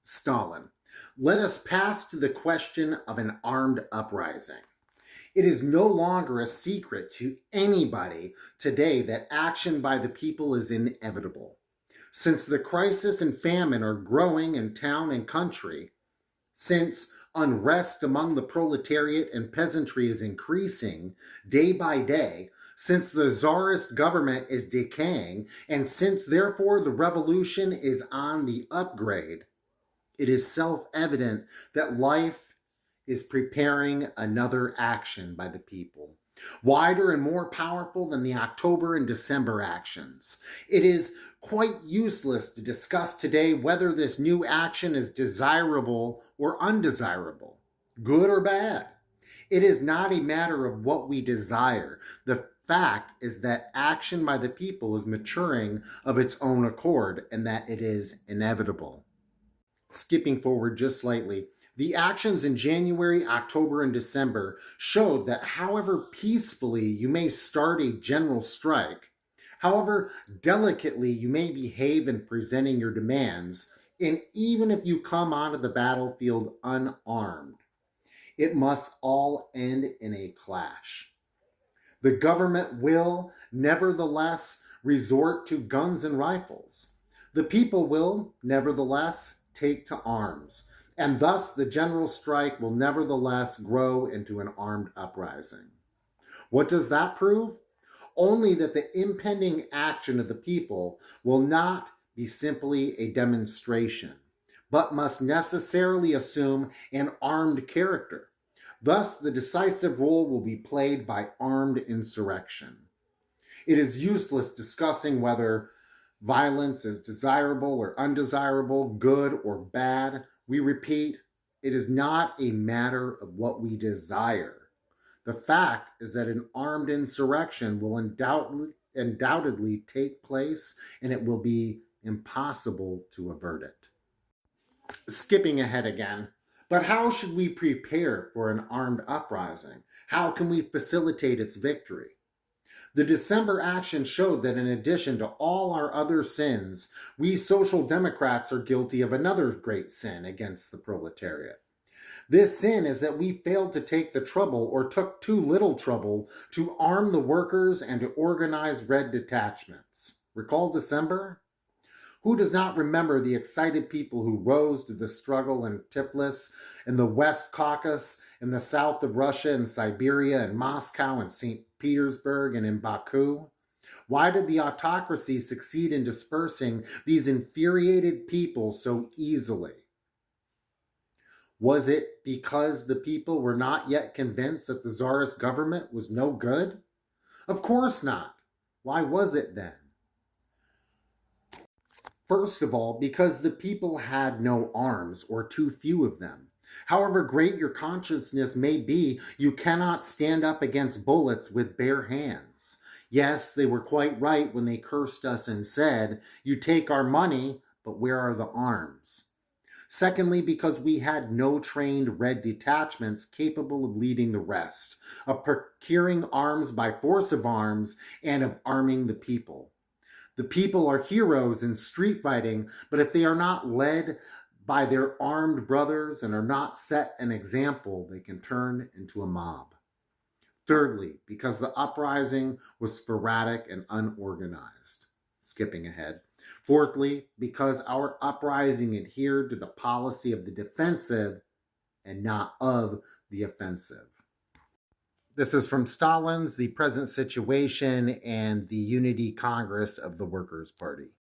Stalin. Let us pass to the question of an armed uprising. It is no longer a secret to anybody today that action by the people is inevitable. Since the crisis and famine are growing in town and country, since unrest among the proletariat and peasantry is increasing day by day, since the tsarist government is decaying, and since therefore the revolution is on the upgrade, it is self-evident that life is preparing another action by the people, wider and more powerful than the October and December actions. It is quite useless to discuss today whether this new action is desirable or undesirable, good or bad. It is not a matter of what we desire. The fact is that action by the people is maturing of its own accord and that it is inevitable. Skipping forward just slightly, the actions in January, October, and December showed that however peacefully you may start a general strike, however delicately you may behave in presenting your demands, and even if you come onto the battlefield unarmed, it must all end in a clash. The government will, nevertheless, resort to guns and rifles. The people will, nevertheless, take to arms, and thus the general strike will nevertheless grow into an armed uprising. What does that prove? Only that the impending action of the people will not be simply a demonstration, but must necessarily assume an armed character. Thus, the decisive role will be played by armed insurrection. It is useless discussing whether violence is desirable or undesirable, good or bad. We repeat, it is not a matter of what we desire. The fact is that an armed insurrection will undoubtedly take place, and it will be impossible to avert it. Skipping ahead again, but how should we prepare for an armed uprising? How can we facilitate its victory? The December action showed that in addition to all our other sins, we social democrats are guilty of another great sin against the proletariat. This sin is that we failed to take the trouble or took too little trouble to arm the workers and to organize red detachments. Recall December? Who does not remember the excited people who rose to the struggle in Tiflis, in the West Caucasus, in the south of Russia, in Siberia, in Moscow, in St. Petersburg, and in Baku? Why did the autocracy succeed in dispersing these infuriated people so easily? Was it because the people were not yet convinced that the czarist government was no good? Of course not. Why was it then? First of all, because the people had no arms, or too few of them. However great your consciousness may be, you cannot stand up against bullets with bare hands. Yes, they were quite right when they cursed us and said, "You take our money, but where are the arms?" Secondly, because we had no trained red detachments capable of leading the rest, of procuring arms by force of arms, and of arming the people. The people are heroes in street fighting, but if they are not led by their armed brothers and are not set an example, they can turn into a mob. Thirdly, because the uprising was sporadic and unorganized. Skipping ahead. Fourthly, because our uprising adhered to the policy of the defensive and not of the offensive. This is from Stalin's The Present Situation and the Unity Congress of the Workers' Party.